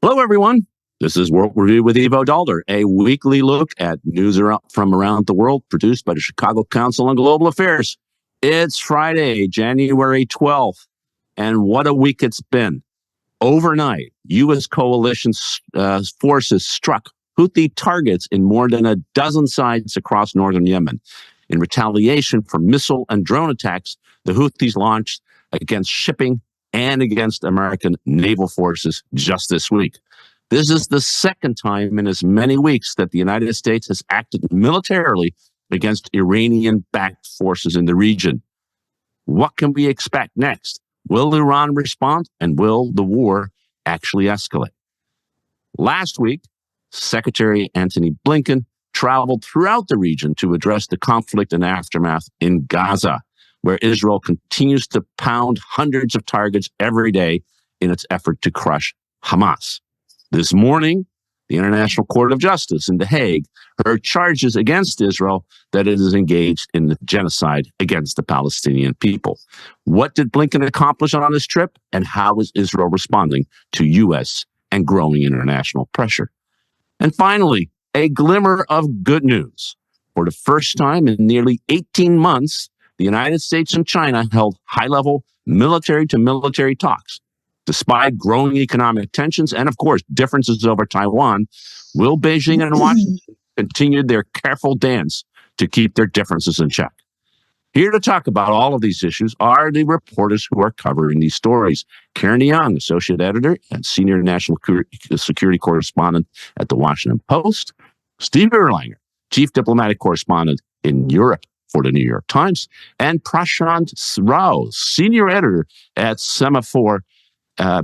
Hello, everyone. This is World Review with Ivo Daalder, a weekly look at news from around the world produced by the Chicago Council on Global Affairs. It's Friday, January 12th, and what a week it's been. Overnight, U.S. coalition forces struck Houthi targets in more than a dozen sites across northern Yemen. In retaliation for missile and drone attacks, the Houthis launched against shipping and against American naval forces just this week. This is the second time in as many weeks that the United States has acted militarily against Iranian-backed forces in the region. What can we expect next? Will Iran respond, and will the war actually escalate? Last week, Secretary Antony Blinken traveled throughout the region to address the conflict and aftermath in Gaza, where Israel continues to pound hundreds of targets every day in its effort to crush Hamas. This morning, the International Court of Justice in The Hague heard charges against Israel that it is engaged in the genocide against the Palestinian people. What did Blinken accomplish on this trip, and how is Israel responding to U.S. and growing international pressure? And finally, a glimmer of good news. For the first time in nearly 18 months, the United States and China held high-level military-to-military talks. Despite growing economic tensions and, of course, differences over Taiwan, will Beijing and Washington continue their careful dance to keep their differences in check? Here to talk about all of these issues are the reporters who are covering these stories. Karen DeYoung, associate editor and senior national security correspondent at the Washington Post. Steve Erlanger, chief diplomatic correspondent in Europe for the New York Times. And Prashant Rao, senior editor at Semaphore,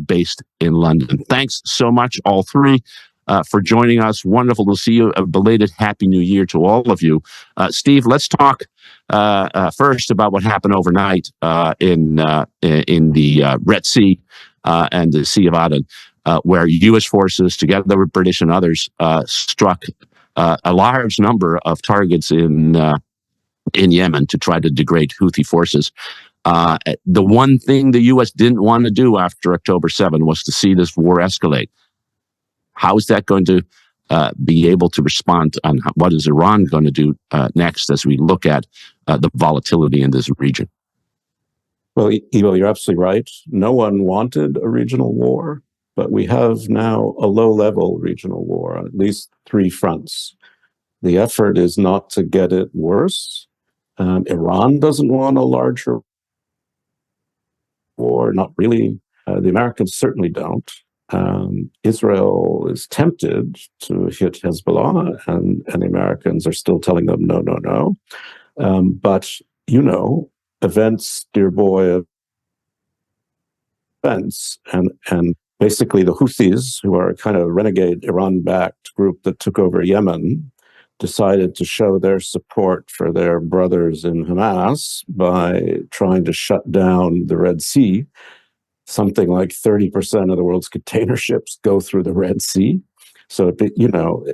based in London. Thanks so much, all three, for joining us. Wonderful to see you. A belated Happy New Year to all of you. Steve, let's talk first about what happened overnight in the Red Sea and the Sea of Aden, where U.S. forces, together with British and others, struck a large number of targets in Yemen to try to degrade Houthi forces. The one thing the U.S. didn't want to do after October 7 was to see this war escalate. How is that going to be able to respond, and what is Iran going to do next as we look at the volatility in this region? Well, Ivo, you're absolutely right. No one wanted a regional war, but we have now a low-level regional war on at least three fronts. The effort is not to get it worse. Iran doesn't want a larger war, not really. The Americans certainly don't. Israel is tempted to hit Hezbollah, and the Americans are still telling them, no, no, no. But, you know, events, dear boy, events, and basically the Houthis, who are a kind of renegade Iran-backed group that took over Yemen, decided to show their support for their brothers in Hamas by trying to shut down the Red Sea. Something like 30% of the world's container ships go through the Red Sea. So, you know,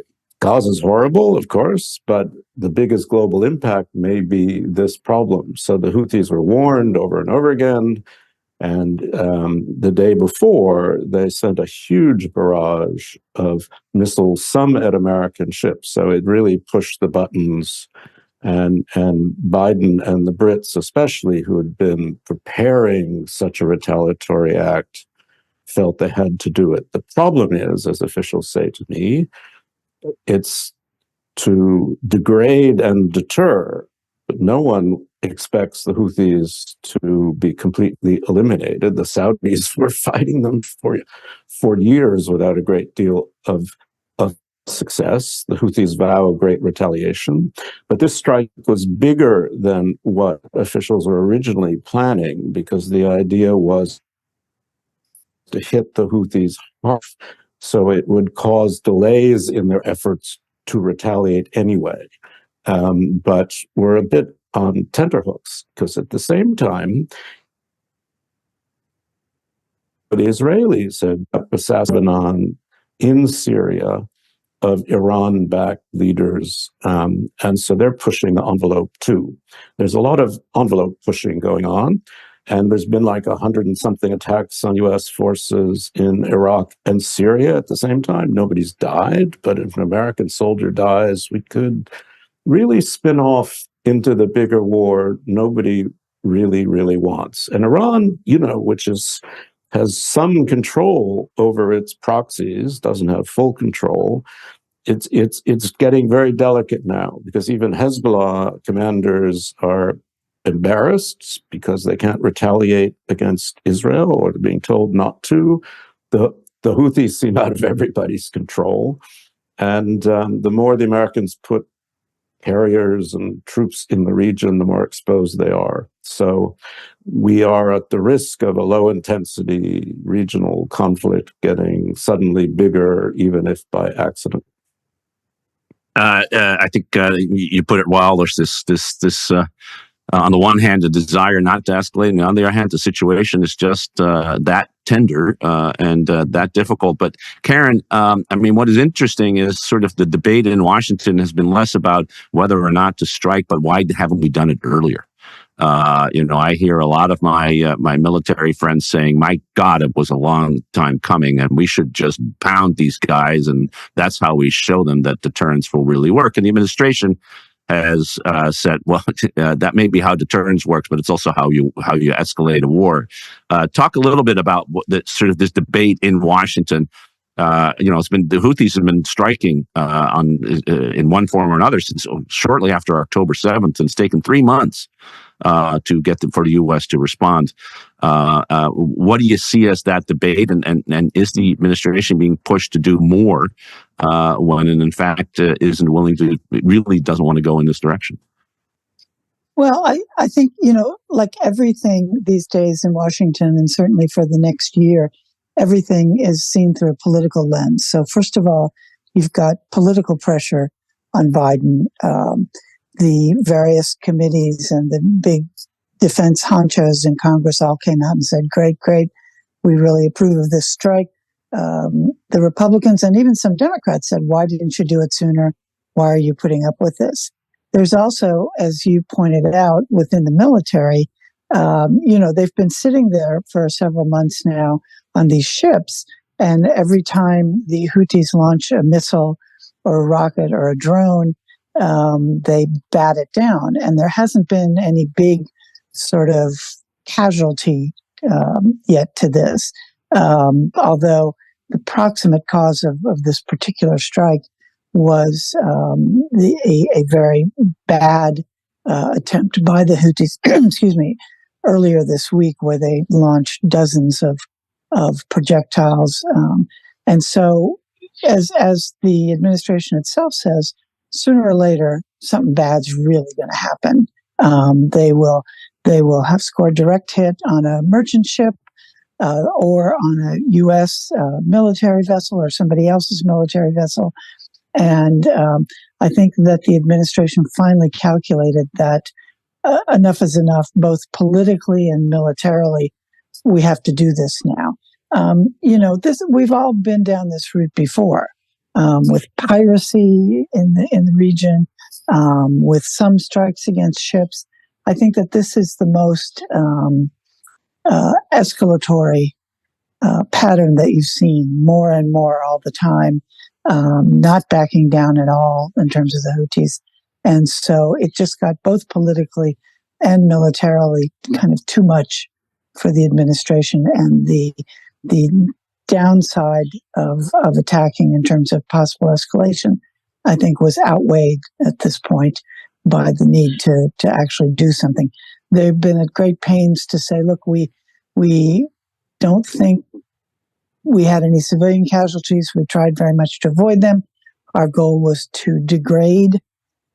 Gaza's horrible, of course, but the biggest global impact may be this problem. So the Houthis were warned over and over again. And the day before, they sent a huge barrage of missiles, some at American ships. So it really pushed the buttons. And Biden and the Brits, especially, who had been preparing such a retaliatory act, felt they had to do it. The problem is, as officials say to me, it's to degrade and deter. But no one expects the Houthis to be completely eliminated. The Saudis were fighting them for years without a great deal of success. The Houthis vow a great retaliation. But this strike was bigger than what officials were originally planning, because the idea was to hit the Houthis hard, so it would cause delays in their efforts to retaliate anyway. But we're a bit on tenterhooks, because at the same time, the Israelis had assassinated in Syria of Iran-backed leaders, and so they're pushing the envelope too. There's a lot of envelope pushing going on. And there's been like 100 and something attacks on U.S. forces in Iraq and Syria at the same time. Nobody's died, but if an American soldier dies, we could really spin off into the bigger war nobody really wants. And Iran, which has some control over its proxies, doesn't have full control. It's getting very delicate now because even Hezbollah commanders are embarrassed because they can't retaliate against Israel, or they're being told not to. The Houthis seem out of everybody's control, and the more the Americans put carriers and troops in the region, the more exposed they are. So we are at the risk of a low-intensity regional conflict getting suddenly bigger, even if by accident. I think you put it well. There's this on the one hand, the desire not to escalate, and on the other hand, the situation is just that tender and that difficult. But Karen, what is interesting is sort of the debate in Washington has been less about whether or not to strike, but why haven't we done it earlier? I hear a lot of my military friends saying, "My God, it was a long time coming, and we should just pound these guys, and that's how we show them that deterrence will really work." And the administration has said, "Well, that may be how deterrence works, but it's also how you escalate a war." Talk a little bit about this debate in Washington. It's been the Houthis have been striking in one form or another since shortly after October 7th, and it's taken 3 months to get for the U.S. to respond. What do you see as that debate, and is the administration being pushed to do more when it in fact isn't willing to, really doesn't want to go in this direction? Well, I think, like everything these days in Washington, and certainly for the next year, everything is seen through a political lens. So first of all, you've got political pressure on Biden. The various committees and the big defense honchos in Congress all came out and said, great, we really approve of this strike. The Republicans and even some Democrats said, why didn't you do it sooner? Why are you putting up with this? There's also, as you pointed out, within the military, they've been sitting there for several months now on these ships, and every time the Houthis launch a missile or a rocket or a drone, they bat it down. And there hasn't been any big sort of casualty yet to this, although the proximate cause of this particular strike was a very bad attempt by the Houthis, excuse me, earlier this week, where they launched dozens of projectiles. And so, as the administration itself says, sooner or later, something bad's really going to happen. They will have scored a direct hit on a merchant ship or on a U.S. Military vessel or somebody else's military vessel. And I think that the administration finally calculated that enough is enough, both politically and militarily. We have to do this now. We've all been down this route before, with piracy in the region, with some strikes against ships. I think that this is the most escalatory pattern that you've seen more and more all the time, not backing down at all in terms of the Houthis. And so it just got both politically and militarily kind of too much for the administration, and the downside of attacking in terms of possible escalation, I think, was outweighed at this point by the need to actually do something. They've been at great pains to say, look, we don't think we had any civilian casualties. We tried very much to avoid them. Our goal was to degrade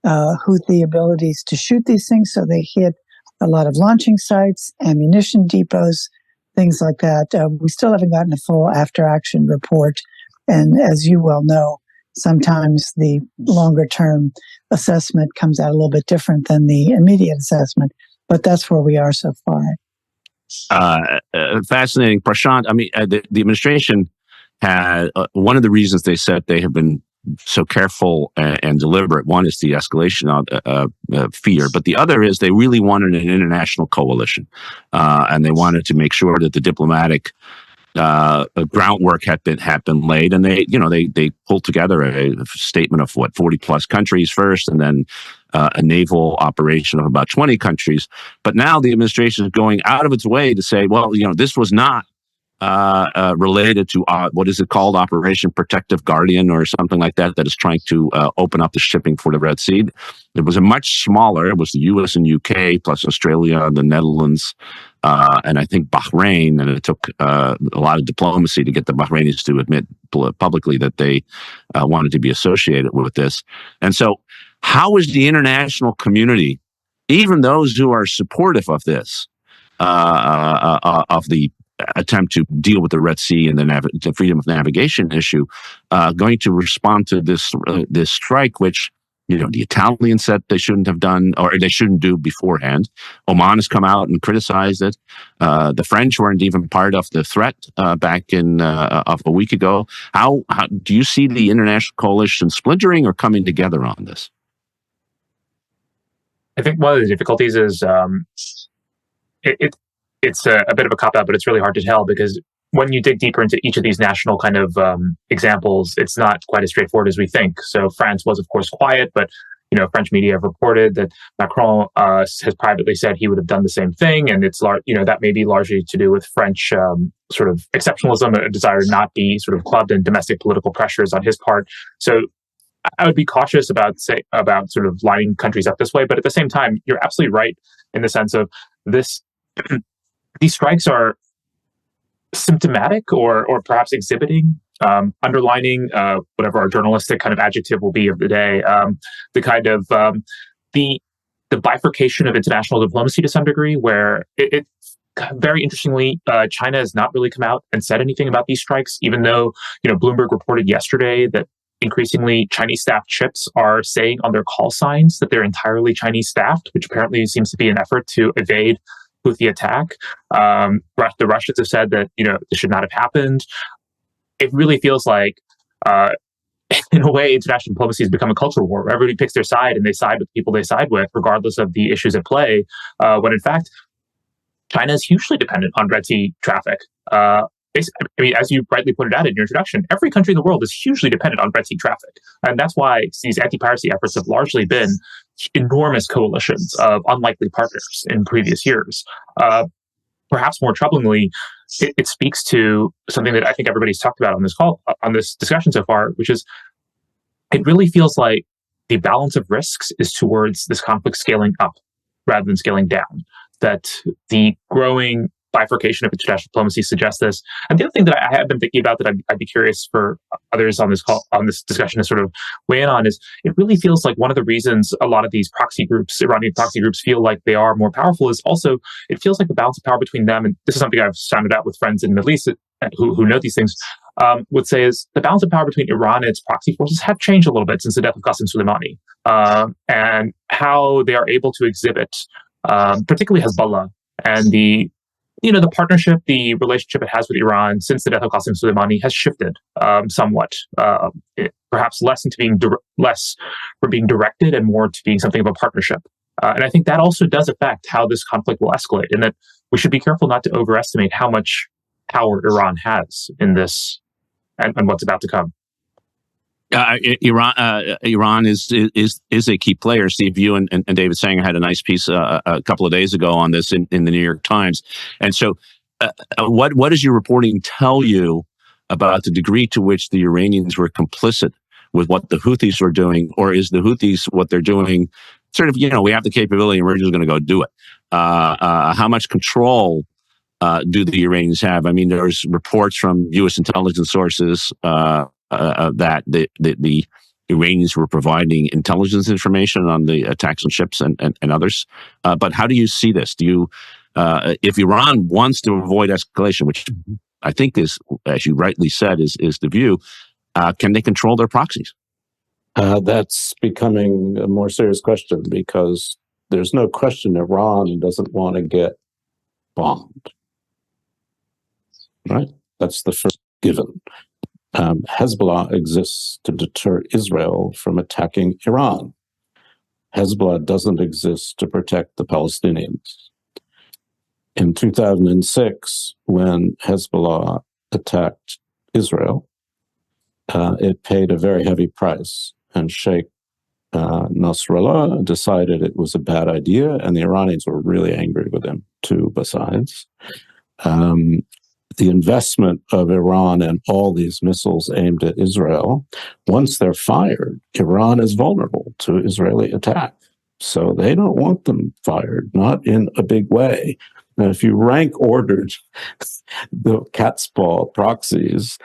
Houthi abilities to shoot these things, so they hit a lot of launching sites, ammunition depots, things like that. We still haven't gotten a full after-action report. And as you well know, sometimes the longer-term assessment comes out a little bit different than the immediate assessment. But that's where we are so far. Fascinating. Prashant, the administration had one of the reasons they said they have been so careful and deliberate. One is the escalation of fear, but the other is they really wanted an international coalition, and they wanted to make sure that the diplomatic groundwork had been laid, and they pulled together a statement of 40 plus countries first, and then a naval operation of about 20 countries. But now the administration is going out of its way to say, well, this was not related to what is it called, Operation Protective Guardian or something like that, that is trying to open up the shipping for the Red Sea. It was a much smaller. It was the U.S. and U.K. plus Australia, the Netherlands, and I think Bahrain. And it took a lot of diplomacy to get the Bahrainis to admit publicly that they wanted to be associated with this. And so, how is the international community, even those who are supportive of this, of the attempt to deal with the Red Sea and the freedom of navigation issue, going to respond to this strike, which the Italians said they shouldn't have done, or they shouldn't do beforehand. Oman has come out and criticized it. The French weren't even part of the threat back in of a week ago. How do you see the international coalition splintering or coming together on this? I think one of the difficulties is it's a bit of a cop-out, but it's really hard to tell, because when you dig deeper into each of these national kind of examples, it's not quite as straightforward as we think. So France was, of course, quiet, but French media have reported that Macron has privately said he would have done the same thing, and it's that may be largely to do with French sort of exceptionalism, a desire to not be sort of clubbed in domestic political pressures on his part. So I would be cautious about sort of lining countries up this way, but at the same time, you're absolutely right in the sense of this. These strikes are symptomatic or perhaps exhibiting, underlining whatever our journalistic kind of adjective will be of the day, the kind of the bifurcation of international diplomacy to some degree, where it very interestingly, China has not really come out and said anything about these strikes, even though Bloomberg reported yesterday that increasingly Chinese staffed ships are saying on their call signs that they're entirely Chinese staffed, which apparently seems to be an effort to evade Houthi attack. The Russians have said that this should not have happened. It really feels like, in a way, international diplomacy has become a cultural war where everybody picks their side and they side with people they side with, regardless of the issues at play. When in fact, China is hugely dependent on Red Sea traffic. I mean, as you rightly pointed out in your introduction, every country in the world is hugely dependent on Red Sea traffic. And that's why these anti-piracy efforts have largely been enormous coalitions of unlikely partners in previous years. Perhaps more troublingly, it speaks to something that I think everybody's talked about on this discussion so far, which is it really feels like the balance of risks is towards this conflict scaling up rather than scaling down. That the growing bifurcation of international diplomacy suggests this. And the other thing that I have been thinking about that I'd be curious for others on this discussion to sort of weigh in on is it really feels like one of the reasons a lot of these Iranian proxy groups feel like they are more powerful is also it feels like the balance of power between them, and this is something I've sounded out with friends in the Middle East who know these things, would say is the balance of power between Iran and its proxy forces have changed a little bit since the death of Qasem Soleimani, and how they are able to exhibit, particularly Hezbollah and the partnership, the relationship it has with Iran since the death of Qasem Soleimani has shifted somewhat, perhaps less into being less for being directed and more to being something of a partnership. And I think that also does affect how this conflict will escalate, and that we should be careful not to overestimate how much power Iran has in this and what's about to come. Iran is a key player. Steve, you and David Sanger had a nice piece a couple of days ago on this in the New York Times. And so, what does your reporting tell you about the degree to which the Iranians were complicit with what the Houthis were doing, or is the Houthis what they're doing sort of we have the capability and we're just going to go do it? How much control do the Iranians have? I mean, there's reports from U.S. intelligence sources that the Iranians were providing intelligence information on the attacks on ships and others. But how do you see this? Do you, if Iran wants to avoid escalation, which I think is, as you rightly said, is the view, can they control their proxies? That's becoming a more serious question, because there's no question Iran doesn't want to get bombed. Right? That's the first given. Hezbollah exists to deter Israel from attacking Iran. Hezbollah doesn't exist to protect the Palestinians. In 2006, when Hezbollah attacked Israel, it paid a very heavy price, and Sheikh Nasrallah decided it was a bad idea, and the Iranians were really angry with him too, besides. The investment of Iran in all these missiles aimed at Israel, once they're fired, Iran is vulnerable to Israeli attack. So they don't want them fired, not in a big way. And if you rank ordered the cat's paw proxies,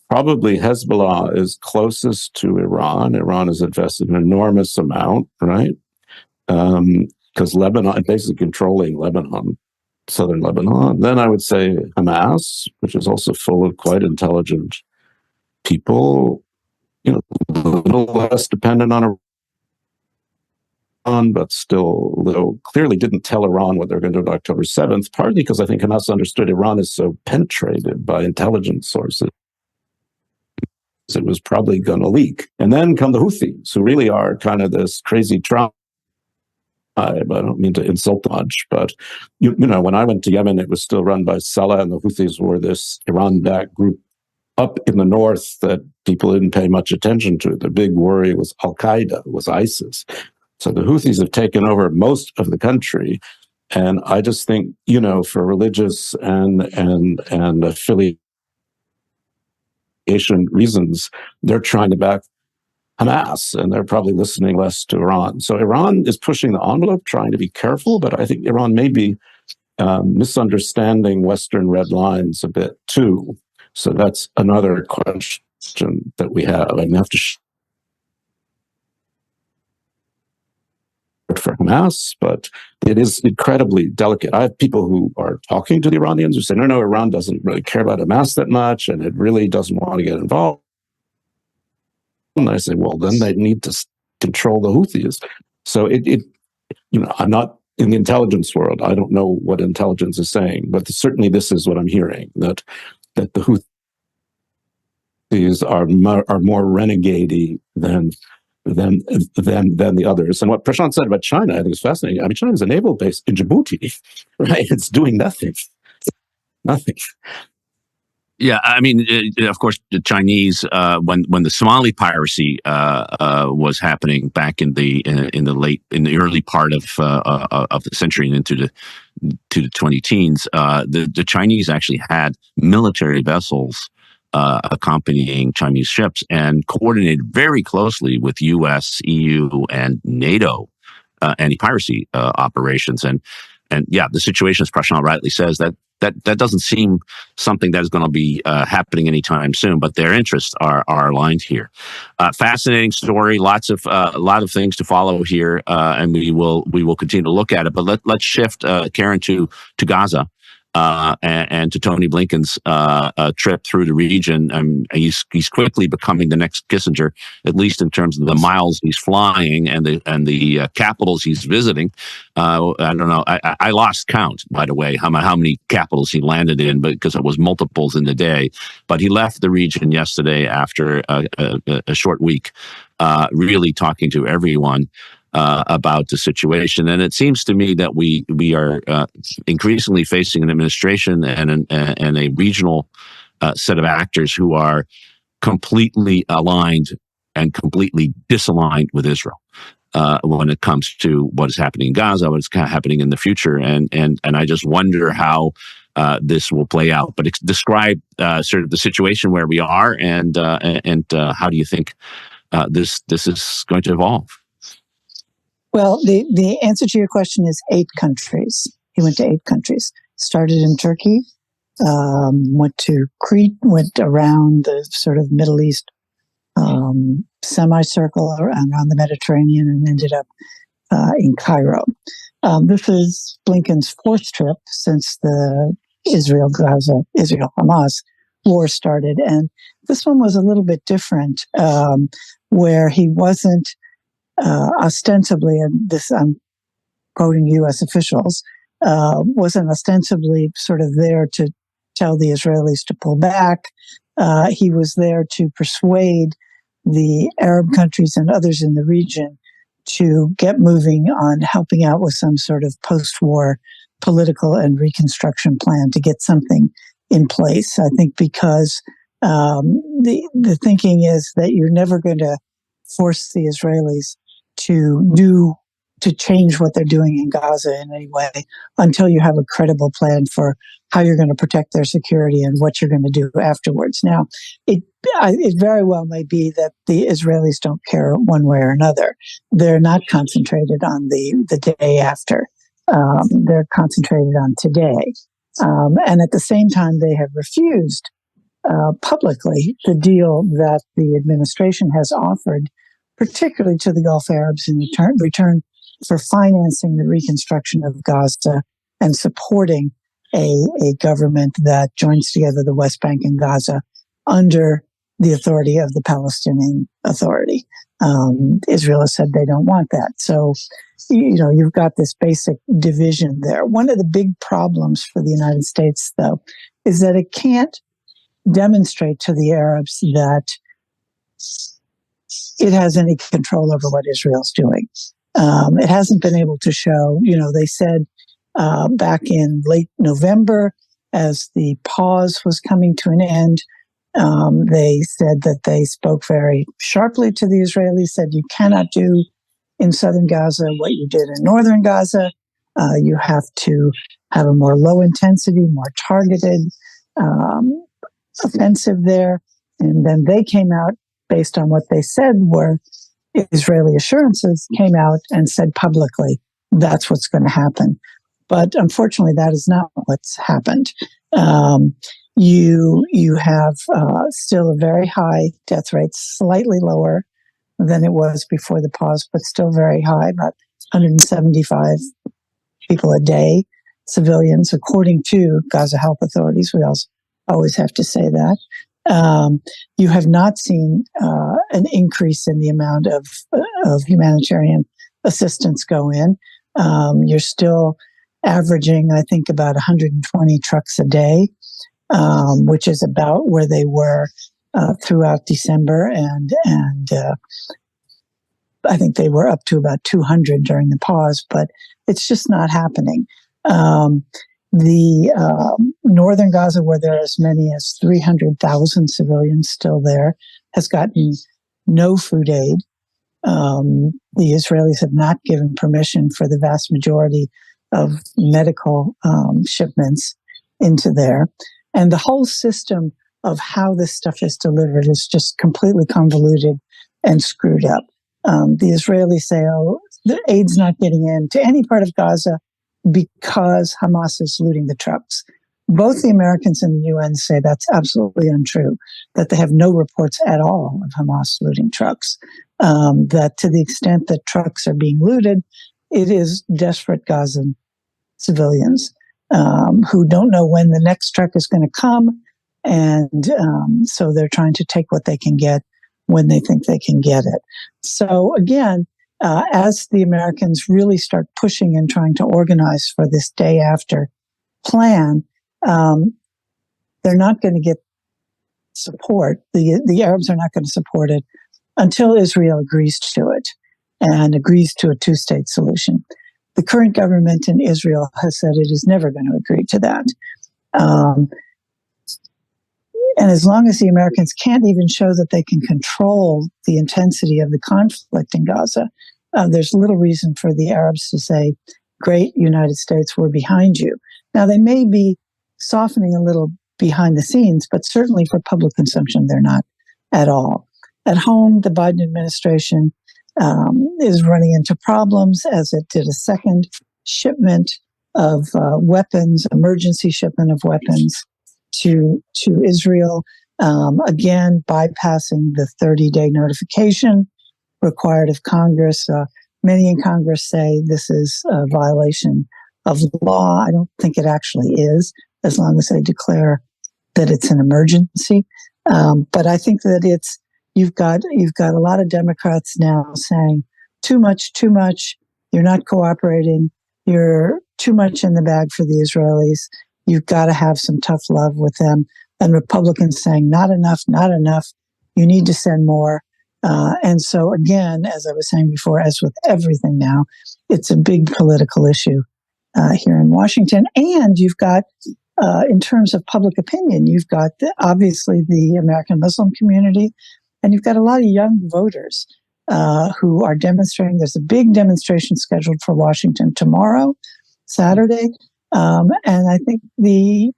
probably Hezbollah is closest to Iran. Iran has invested an enormous amount, right? Because Lebanon, basically controlling Lebanon, southern Lebanon. Then I would say Hamas, which is also full of quite intelligent people, a little less dependent on Iran, but still clearly didn't tell Iran what they're going to do on October 7th, partly because I think Hamas understood Iran is so penetrated by intelligence sources. It was probably going to leak. And then come the Houthis, who really are kind of this crazy tribe. I don't mean to insult them much, but when I went to Yemen, it was still run by Salah, and the Houthis were this Iran-backed group up in the north that people didn't pay much attention to. The big worry was Al-Qaeda, was ISIS. So the Houthis have taken over most of the country, and I just think, for religious and affiliation reasons, they're trying to back Hamas, and they're probably listening less to Iran. So Iran is pushing the envelope, trying to be careful, but I think Iran may be misunderstanding Western red lines a bit too. So that's another question that we have. I have to for Hamas, but it is incredibly delicate. I have people who are talking to the Iranians who say, no, Iran doesn't really care about Hamas that much, and it really doesn't want to get involved. And I say, well, then they need to control the Houthis. So I'm not in the intelligence world. I don't know what intelligence is saying, but certainly this is what I'm hearing, that the Houthis are more renegade than the others. And what Prashant said about China, I think is fascinating. I mean, China's a naval base in Djibouti, right? It's doing nothing. Nothing. Yeah, I mean, of course, the Chinese, when the Somali piracy was happening back in the early part of the century and into the 2010s, the Chinese actually had military vessels accompanying Chinese ships and coordinated very closely with U.S., EU, and NATO anti-piracy operations. And yeah, the situation, as Prashant rightly says, that doesn't seem something that is going to be happening anytime soon, but their interests are aligned here. Fascinating story, a lot of things to follow here, and we will continue to look at it. But let's shift, Karen, to Gaza. And to Tony Blinken's trip through the region. He's quickly becoming the next Kissinger, at least in terms of the miles he's flying and the capitals he's visiting. I don't know. I lost count, by the way, how many capitals he landed in, because it was multiples in the day. But he left the region yesterday after a short week, really talking to everyone about the situation. And it seems to me that we are increasingly facing an administration and a regional set of actors who are completely aligned and completely disaligned with Israel when it comes to what is happening in Gaza, what is happening in the future. And I just wonder how this will play out. But describe sort of the situation where we are, and how do you think this is going to evolve? Well, the answer to your question is 8 countries. He went to 8 countries. Started in Turkey, went to Crete, went around the sort of Middle East semicircle around the Mediterranean, and ended up in Cairo. This is Blinken's 4th trip since the Israel-Hamas war started. And this one was a little bit different, where he wasn't ostensibly, and this I'm quoting U.S. officials, wasn't ostensibly sort of there to tell the Israelis to pull back. He was there to persuade the Arab countries and others in the region to get moving on helping out with some sort of post-war political and reconstruction plan to get something in place. I think because the thinking is that you're never going to force the Israelis to change what they're doing in Gaza in any way until you have a credible plan for how you're going to protect their security and what you're going to do afterwards. Now, it very well may be that the Israelis don't care one way or another. They're not concentrated on the day after. They're concentrated on today. And at the same time, they have refused publicly the deal that the administration has offered, particularly to the Gulf Arabs in return for financing the reconstruction of Gaza and supporting a government that joins together the West Bank and Gaza under the authority of the Palestinian Authority. Israel has said they don't want that. So, you've got this basic division there. One of the big problems for the United States, though, is that it can't demonstrate to the Arabs that it has any control over what Israel's doing. It hasn't been able to show, they said back in late November, as the pause was coming to an end, they said that they spoke very sharply to the Israelis, said you cannot do in southern Gaza what you did in northern Gaza. You have to have a more low intensity, more targeted offensive there. And then they came out based on what they said were Israeli assurances, came out and said publicly, that's what's going to happen. But unfortunately, that is not what's happened. You have still a very high death rate, slightly lower than it was before the pause, but still very high, about 175 people a day, civilians, according to Gaza health authorities. We always have to say that. You have not seen an increase in the amount of humanitarian assistance go in. You're still averaging, I think, about 120 trucks a day, which is about where they were throughout December, and I think they were up to about 200 during the pause, but it's just not happening. The northern Gaza, where there are as many as 300,000 civilians still there, has gotten no food aid. The Israelis have not given permission for the vast majority of medical shipments into there. And the whole system of how this stuff is delivered is just completely convoluted and screwed up. The Israelis say, the aid's not getting into any part of Gaza because Hamas is looting the trucks. Both the Americans and the UN say that's absolutely untrue, that they have no reports at all of Hamas looting trucks, that to the extent that trucks are being looted, it is desperate Gazan civilians who don't know when the next truck is going to come, and so they're trying to take what they can get when they think they can get it. So again, as the Americans really start pushing and trying to organize for this day after plan, they're not going to get support. The Arabs are not going to support it until Israel agrees to it and agrees to a two-state solution. The current government in Israel has said it is never going to agree to that. And as long as the Americans can't even show that they can control the intensity of the conflict in Gaza, there's little reason for the Arabs to say, great, United States, we're behind you. Now, they may be softening a little behind the scenes, but certainly for public consumption, they're not at all. At home, the Biden administration is running into problems as it did a second shipment of weapons, emergency shipment of weapons to Israel, again, bypassing the 30-day notification required of Congress. Many in Congress say this is a violation of law. I don't think it actually is, as long as they declare that it's an emergency. But I think that you've got a lot of Democrats now saying too much, you're not cooperating, you're too much in the bag for the Israelis. You've got to have some tough love with them. and Republicans saying, not enough, not enough, you need to send more. And so, again, as I was saying before, as with everything now, it's a big political issue here in Washington. And you've got, in terms of public opinion, you've got obviously the American Muslim community, and you've got a lot of young voters who are demonstrating. There's a big demonstration scheduled for Washington tomorrow, Saturday. And I think the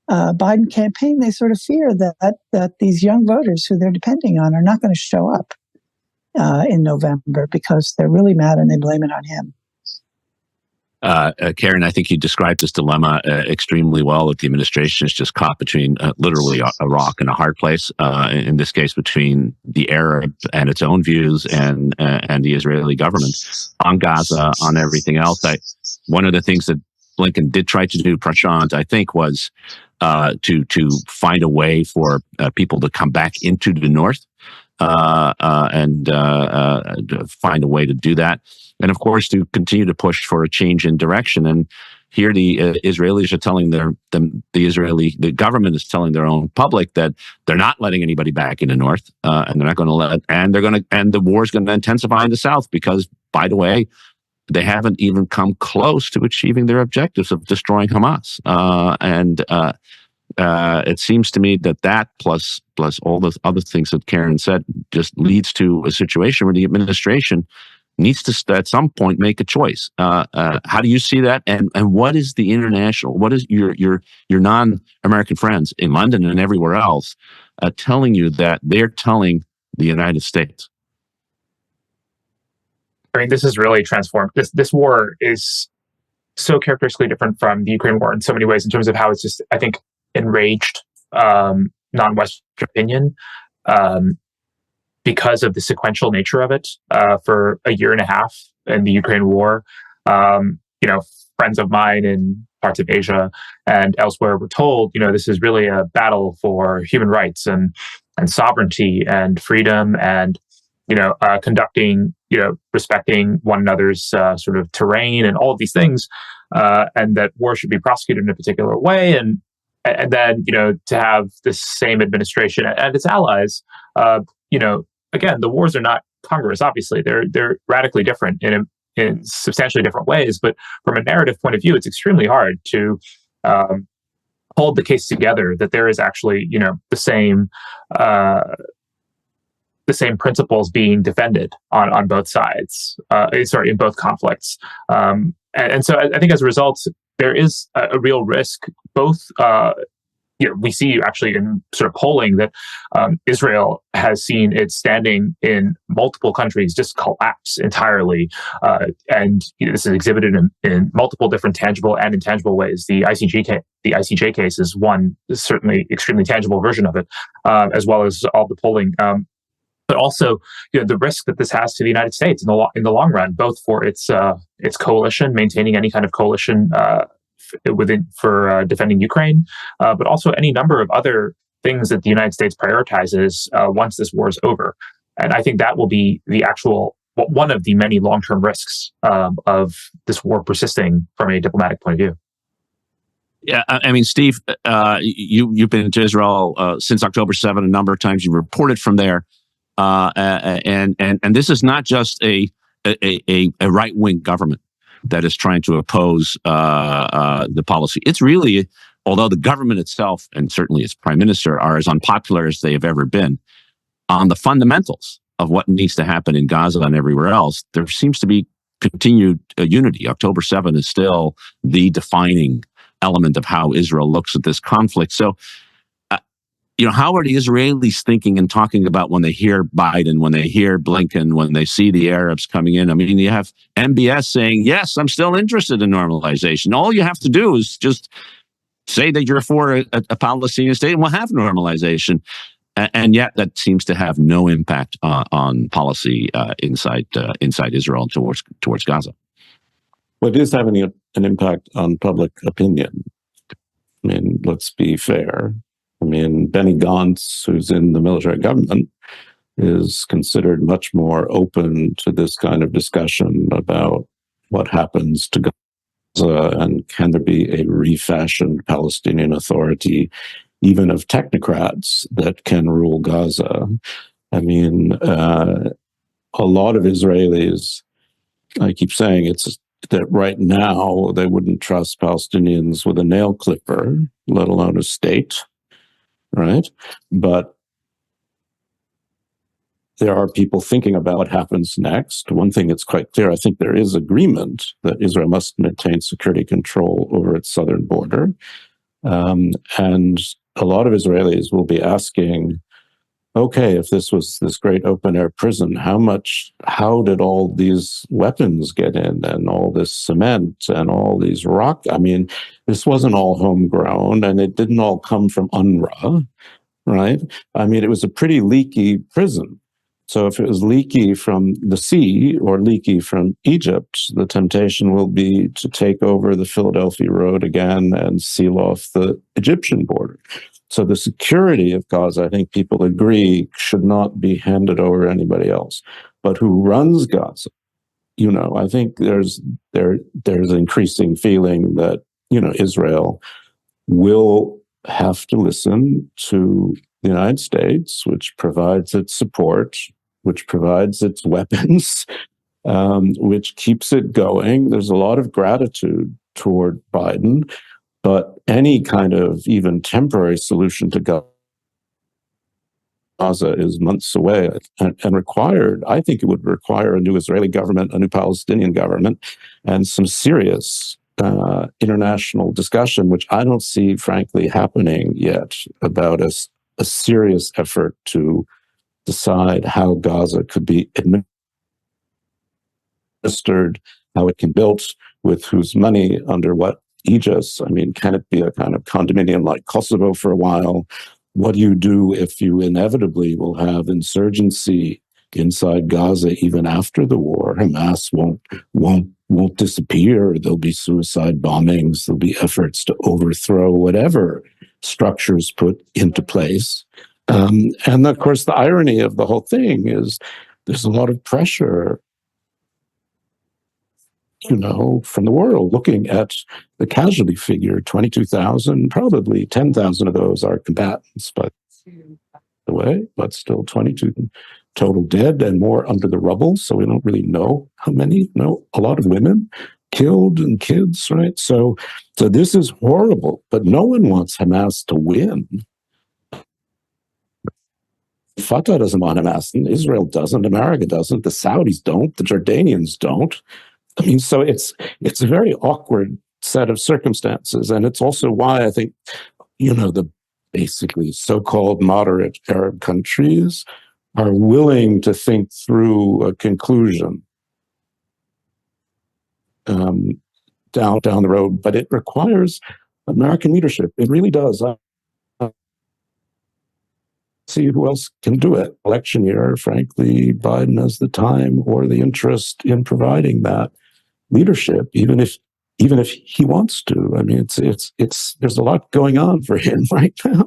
Biden campaign, they sort of fear that these young voters who they're depending on are not going to show up in November because they're really mad and they blame it on him. Karen, I think you described this dilemma extremely well, that the administration is just caught between literally a rock and a hard place, in this case between the Arab and its own views and the Israeli government on Gaza, on everything else. One of the things that Blinken did try to do, Prashant, I think, was to find a way for people to come back into the north and find a way to do that. And of course, to continue to push for a change in direction. And here the Israelis are telling the government is telling their own public that they're not letting anybody back in the north, and they're not going to and the war is going to intensify in the south because, by the way, they haven't even come close to achieving their objectives of destroying Hamas. It seems to me that plus all the other things that Karen said just leads to a situation where the administration needs to at some point make a choice. How do you see that? And what is the international? What is your non-American friends in London and everywhere else telling you that they're telling the United States? I mean, this is really transformed. This war is so characteristically different from the Ukraine war in so many ways, in terms of how it's just, I think, enraged non-Western opinion because of the sequential nature of it. For a year and a half in the Ukraine war, friends of mine in parts of Asia and elsewhere were told, this is really a battle for human rights and sovereignty and freedom and conducting, respecting one another's sort of terrain and all of these things, and that war should be prosecuted in a particular way. And then, to have this same administration and its allies, again, the wars are not congruous. Obviously, they're radically different in substantially different ways. But from a narrative point of view, it's extremely hard to hold the case together that there is actually, the same principles being defended on both sides, in both conflicts. And so I think as a result, there is a real risk, both, we see actually in sort of polling that Israel has seen its standing in multiple countries just collapse entirely. And this is exhibited in multiple different tangible and intangible ways. The ICJ case is one certainly extremely tangible version of it, as well as all the polling. But also, the risk that this has to the United States in the long run, both for its coalition, maintaining any kind of coalition for defending Ukraine, but also any number of other things that the United States prioritizes once this war is over. And I think that will be one of the many long-term risks of this war persisting from a diplomatic point of view. Yeah, I mean, Steve, you've been to Israel since October 7 a number of times. You've reported from there. And this is not just a right-wing government that is trying to oppose the policy. It's really, although the government itself and certainly its prime minister are as unpopular as they have ever been, on the fundamentals of what needs to happen in Gaza and everywhere else, there seems to be continued unity. October 7 is still the defining element of how Israel looks at this conflict. So, how are the Israelis thinking and talking about when they hear Biden, when they hear Blinken, when they see the Arabs coming in? I mean, you have MBS saying, yes, I'm still interested in normalization. All you have to do is just say that you're for a Palestinian state and we'll have normalization. And yet that seems to have no impact on policy inside Israel and towards Gaza. Well, it is having an impact on public opinion. I mean, let's be fair. I mean, Benny Gantz, who's in the military government, is considered much more open to this kind of discussion about what happens to Gaza and can there be a refashioned Palestinian Authority even of technocrats that can rule Gaza. I mean, a lot of Israelis, I keep saying it's that right now they wouldn't trust Palestinians with a nail clipper, let alone a state, right? But there are people thinking about what happens next. One thing that's quite clear, I think there is agreement that Israel must maintain security control over its southern border. And a lot of Israelis will be asking, okay, if this was this great open-air prison, how did all these weapons get in, and all this cement and all these rock? I mean, this wasn't all homegrown, and it didn't all come from UNRWA, right? I mean, it was a pretty leaky prison. So if it was leaky from the sea or leaky from Egypt, the temptation will be to take over the Philadelphia Road again and seal off the Egyptian border. So the security of Gaza, I think people agree, should not be handed over to anybody else. But who runs Gaza? You know, I think there's increasing feeling that, you know, Israel will have to listen to the United States, which provides its support, which provides its weapons, which keeps it going. There's a lot of gratitude toward Biden, but any kind of even temporary solution to Gaza is months away and required. I think it would require a new Israeli government, a new Palestinian government, and some serious international discussion, which I don't see, frankly, happening yet, about a serious effort to decide how Gaza could be administered, how it can be built, with whose money, under what aegis. I mean, can it be a kind of condominium like Kosovo for a while? What do you do if you inevitably will have insurgency inside Gaza even after the war? Hamas won't disappear. There'll be suicide bombings. There'll be efforts to overthrow whatever structures put into place. And of course, the irony of the whole thing is there's a lot of pressure, you know, from the world looking at the casualty figure, 22,000, probably 10,000 of those are combatants, by the way, but still 22 total dead and more under the rubble. So we don't really know how many. No, a lot of women killed and kids, right? So this is horrible, but no one wants Hamas to win. Fatah doesn't want Hamas, and Israel doesn't, America doesn't, the Saudis don't, the Jordanians don't. I mean, so it's a very awkward set of circumstances, and it's also why I think, you know, the basically so-called moderate Arab countries are willing to think through a conclusion down the road, but it requires American leadership. It really does. See who else can do it. Election year, frankly, Biden has the time or the interest in providing that leadership, even if he wants to. I mean, it's there's a lot going on for him right now.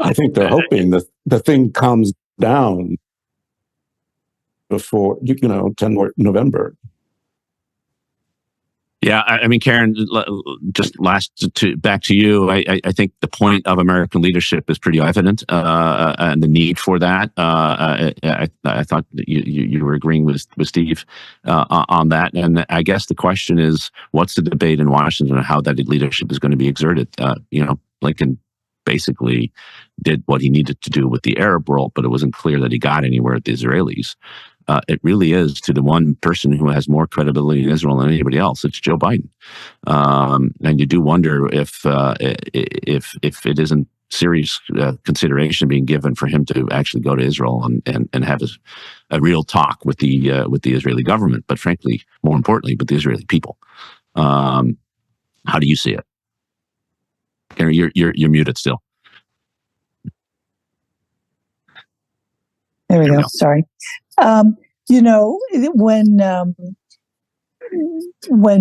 I think they're hoping that the thing calms down before 10 November. Yeah, I mean, Karen, just back to you. I think the point of American leadership is pretty evident, and the need for that. I thought that you were agreeing with Steve on that, and I guess the question is, what's the debate in Washington on how that leadership is going to be exerted? Blinken basically did what he needed to do with the Arab world, but it wasn't clear that he got anywhere with the Israelis. It really is, to the one person who has more credibility in Israel than anybody else. It's Joe Biden, and you do wonder if it isn't serious consideration being given for him to actually go to Israel and have a real talk with the Israeli government, but frankly, more importantly, with the Israeli people. How do you see it? Karen, you're muted still. There we go. Sorry. When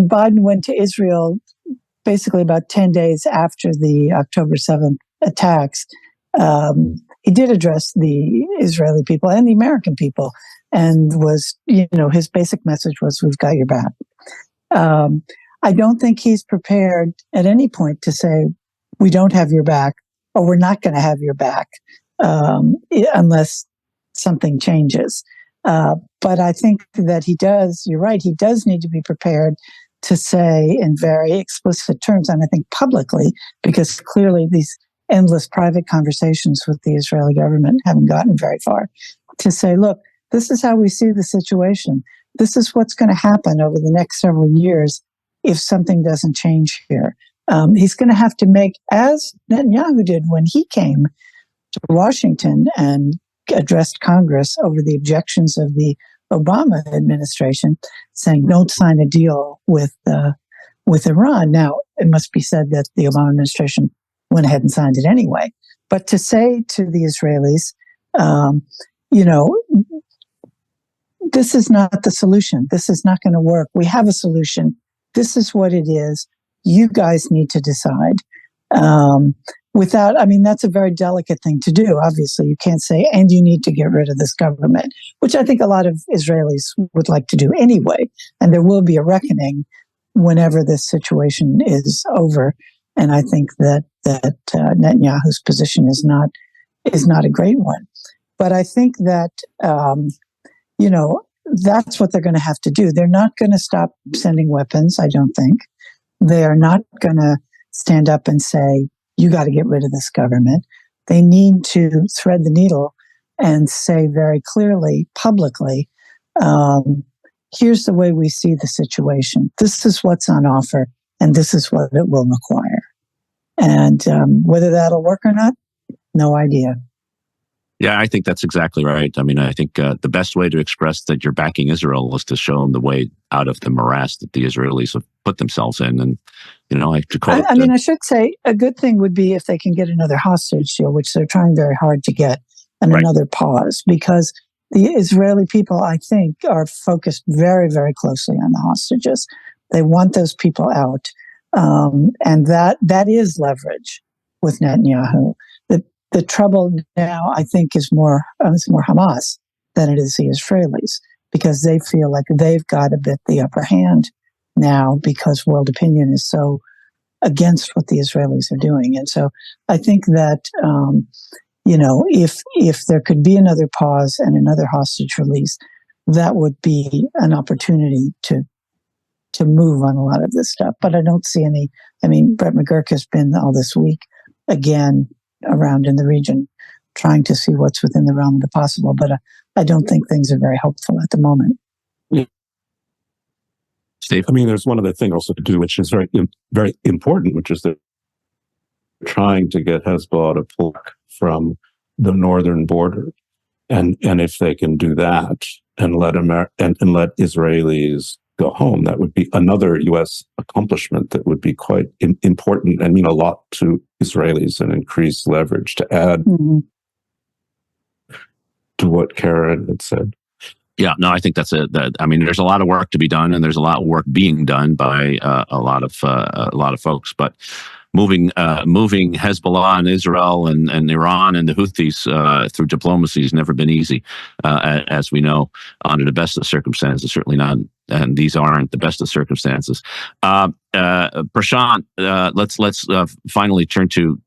Biden went to Israel, basically about 10 days after the October 7th attacks, he did address the Israeli people and the American people, and his basic message was, "We've got your back." I don't think he's prepared at any point to say, "We don't have your back. or we're not going to have your back unless something changes. But I think that you're right, he does need to be prepared to say in very explicit terms, and I think publicly, because clearly these endless private conversations with the Israeli government haven't gotten very far, to say, look, this is how we see the situation. This is what's going to happen over the next several years if something doesn't change here. He's going to have to make, as Netanyahu did when he came to Washington and addressed Congress over the objections of the Obama administration, saying don't sign a deal with Iran. Now, it must be said that the Obama administration went ahead and signed it anyway. But to say to the Israelis, this is not the solution. This is not going to work. We have a solution. This is what it is. You guys need to decide. That's a very delicate thing to do. Obviously, you can't say, and you need to get rid of this government, which I think a lot of Israelis would like to do anyway. And there will be a reckoning whenever this situation is over. And I think that Netanyahu's position is not a great one. But I think that, that's what they're going to have to do. They're not going to stop sending weapons, I don't think. They are not going to stand up and say, you got to get rid of this government. They need to thread the needle and say very clearly, publicly, here's the way we see the situation. This is what's on offer, and this is what it will require. And whether that'll work or not, no idea. Yeah, I think that's exactly right. I mean, I think the best way to express that you're backing Israel is to show them the way out of the morass that the Israelis have put themselves in. And, I should say a good thing would be if they can get another hostage deal, which they're trying very hard to get, and right. Another pause, because the Israeli people, I think, are focused very, very closely on the hostages. They want those people out. And that is leverage with Netanyahu. The trouble now, I think, is more Hamas than it is the Israelis, because they feel like they've got a bit the upper hand now because world opinion is so against what the Israelis are doing. And so I think that, if there could be another pause and another hostage release, that would be an opportunity to move on a lot of this stuff. But I don't see any. I mean, Brett McGurk has been all this week again around in the region trying to see what's within the realm of the possible. But I don't think things are very hopeful at the moment. Yeah. Steve? I mean, there's one other thing also to do, which is very, very important, which is that trying to get Hezbollah to pull back from the northern border. And if they can do that and let Israelis go home, that would be another U.S. accomplishment that would be quite important and mean a lot to Israelis and increase leverage to add to what Karen had said. Yeah, no, I think that's it. There's a lot of work to be done, and there's a lot of work being done by a lot of folks. But moving Hezbollah and Israel and Iran and the Houthis through diplomacy has never been easy, as we know, under the best of circumstances. Certainly not, and these aren't the best of circumstances. Prashant, let's finally turn to,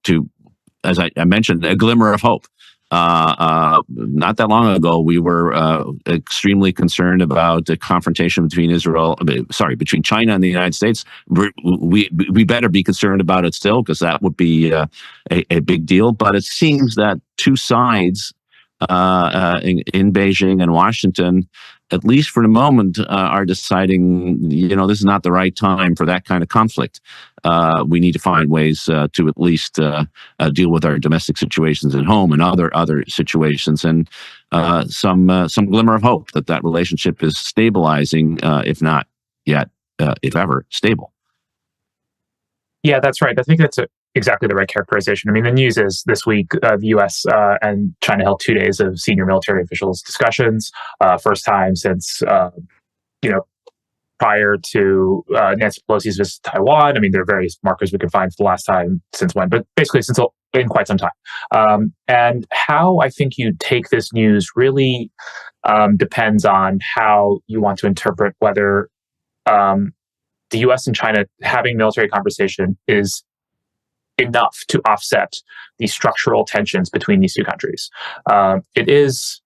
as I mentioned, a glimmer of hope. Not that long ago, we were extremely concerned about the confrontation between China and the United States. We better be concerned about it still, because that would be a big deal. But it seems that two sides in Beijing and Washington, at least for the moment, are deciding, this is not the right time for that kind of conflict. We need to find ways to at least deal with our domestic situations at home and other situations, and some glimmer of hope that relationship is stabilizing, if not yet, if ever, stable. Yeah, that's right. I think that's exactly the right characterization. I mean, the news is this week, the U.S. and China held 2 days of senior military officials discussions, first time since, prior to Nancy Pelosi's visit to Taiwan. I mean, there are various markers we can find for the last time since when, but basically since in quite some time. And how I think you take this news really depends on how you want to interpret whether the U.S. and China having military conversation is enough to offset the structural tensions between these two countries. It is,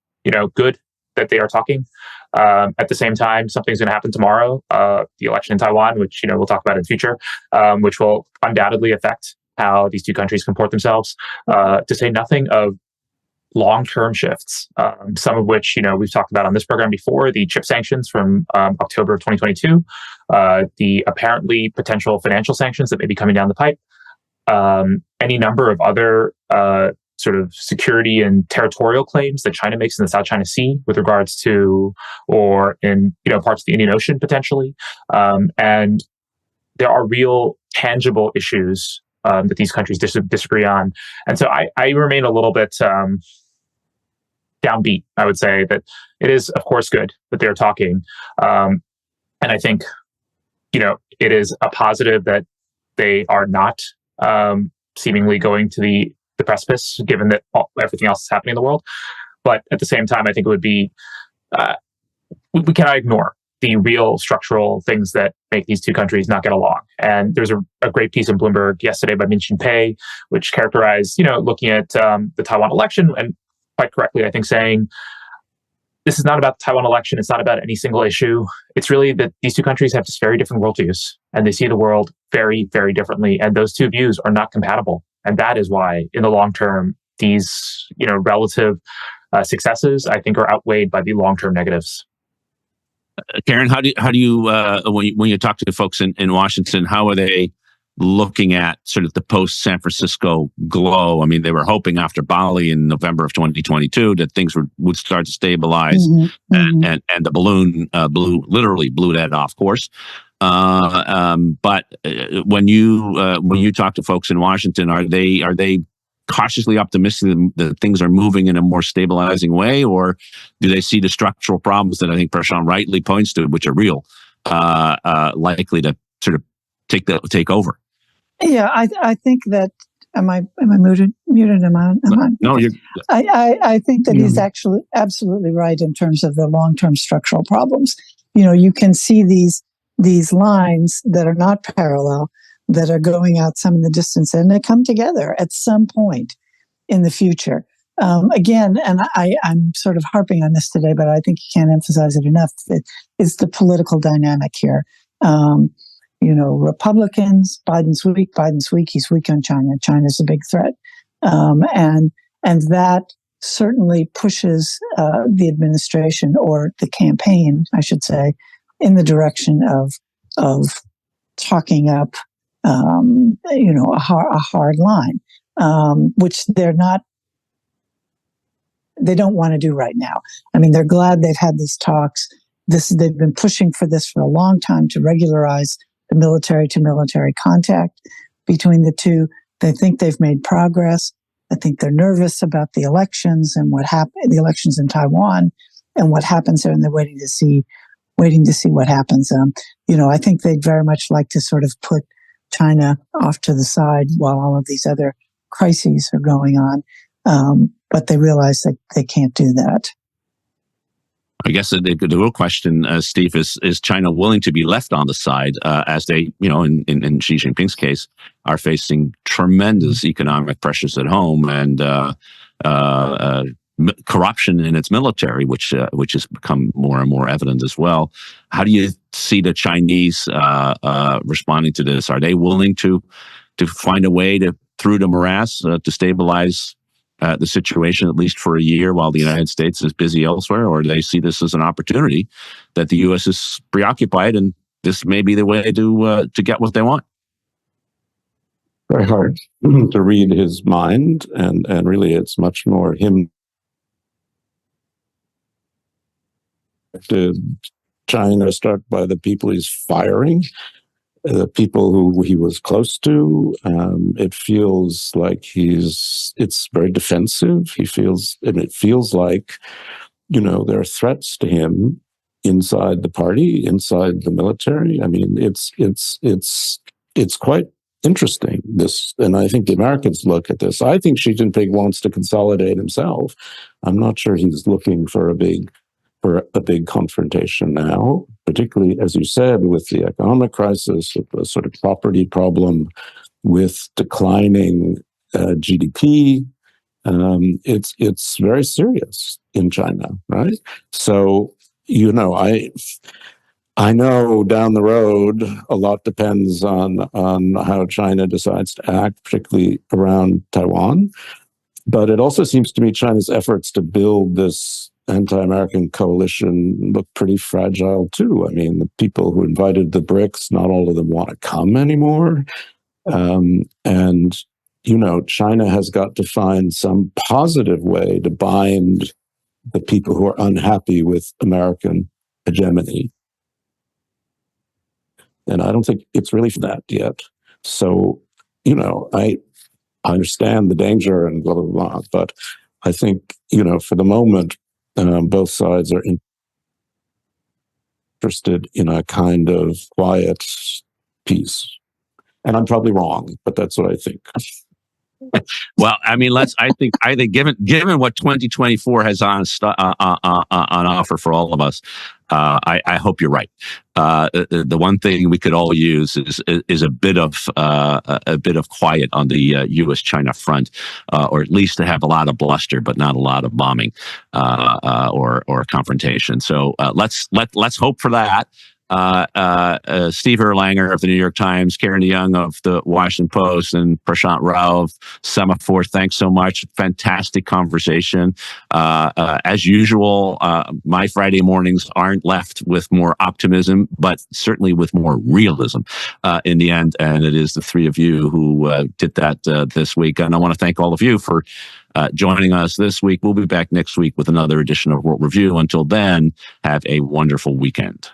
good that they are talking. At the same time, something's going to happen tomorrow, the election in Taiwan, which, we'll talk about in the future, which will undoubtedly affect how these two countries comport themselves, to say nothing of long-term shifts, some of which, we've talked about on this program before, the chip sanctions from October of 2022, the apparently potential financial sanctions that may be coming down the pipe, any number of other sort of security and territorial claims that China makes in the South China Sea with regards to, or in, parts of the Indian Ocean potentially. And there are real tangible issues that these countries disagree on. And so I remain a little bit downbeat. I would say that it is, of course, good that they're talking. And I think, it is a positive that they are not seemingly going to the precipice, given that everything else is happening in the world. But at the same time, I think it would be, we cannot ignore the real structural things that make these two countries not get along. And there's a great piece in Bloomberg yesterday by Min Shin Pei, which characterized, looking at the Taiwan election, and quite correctly, I think, saying, this is not about the Taiwan election. It's not about any single issue. It's really that these two countries have just very different worldviews, and they see the world very, very differently. And those two views are not compatible. And that is why, in the long term, these relative successes, I think, are outweighed by the long-term negatives. Karen, how do you when you talk to the folks in Washington, how are they looking at sort of the post San Francisco glow? I mean, they were hoping after Bali in November of 2022 that things would start to stabilize, and the balloon literally blew that off course. But when you talk to folks in Washington, are they cautiously optimistic that things are moving in a more stabilizing way, or do they see the structural problems that I think Prashant rightly points to, which are real, likely to sort of take over? Yeah, I think that. Am I muted? Am I? No, you're. I think that he's actually absolutely right in terms of the long-term structural problems. You can see these lines that are not parallel, that are going out some in the distance, and they come together at some point in the future. Again, and I'm sort of harping on this today, but I think you can't emphasize it enough. It's the political dynamic here. Republicans, Biden's weak, he's weak on China. China's a big threat. And that certainly pushes the administration, or the campaign, I should say, in the direction of talking up a hard line, which they don't want to do right now. I mean, they're glad they've had these talks. They've been pushing for this for a long time, to regularize the military-to-military contact between the two. They think they've made progress. I think they're nervous about the elections and the elections in Taiwan and what happens there, and they're waiting to see what happens. I think they'd very much like to sort of put China off to the side while all of these other crises are going on. But they realize that they can't do that. I guess the real question, Steve, is China willing to be left on the side as they, in Xi Jinping's case, are facing tremendous economic pressures at home and corruption in its military, which has become more and more evident as well. How do you see the Chinese responding to this? Are they willing to find a way through the morass to stabilize the situation, at least for a year, while the United States is busy elsewhere, or do they see this as an opportunity that the U.S. is preoccupied, and this may be the way to get what they want? Very hard to read his mind, and really, it's much more him. Did China start by the people he's firing? The people who he was close to, it feels like it's very defensive. It feels like, there are threats to him inside the party, inside the military. I mean, it's quite interesting, this, and I think the Americans look at this. I think Xi Jinping wants to consolidate himself. I'm not sure he's looking for a big confrontation now, particularly, as you said, with the economic crisis, with the sort of property problem with declining GDP. It's very serious in China, right? So, I know down the road a lot depends on how China decides to act, particularly around Taiwan. But it also seems to me China's efforts to build this anti-American coalition look pretty fragile too. I mean, the people who invited the BRICS, not all of them want to come anymore. And China has got to find some positive way to bind the people who are unhappy with American hegemony. And I don't think it's really for that yet. So, I understand the danger and blah, blah, blah. But I think, for the moment, both sides are interested in a kind of quiet peace. And I'm probably wrong, but that's what I think. Well, I mean, I think given what 2024 has on offer for all of us, I hope you're right. The one thing we could all use is a bit of quiet on the U.S. China front, or at least to have a lot of bluster, but not a lot of bombing or confrontation. So let's hope for that. Steve Erlanger of the New York Times, Karen DeYoung of the Washington Post, and Prashant Rao of Semaphore, thanks so much. Fantastic conversation. As usual, my Friday mornings aren't left with more optimism, but certainly with more realism in the end. And it is the three of you who did that this week. And I want to thank all of you for joining us this week. We'll be back next week with another edition of World Review. Until then, have a wonderful weekend.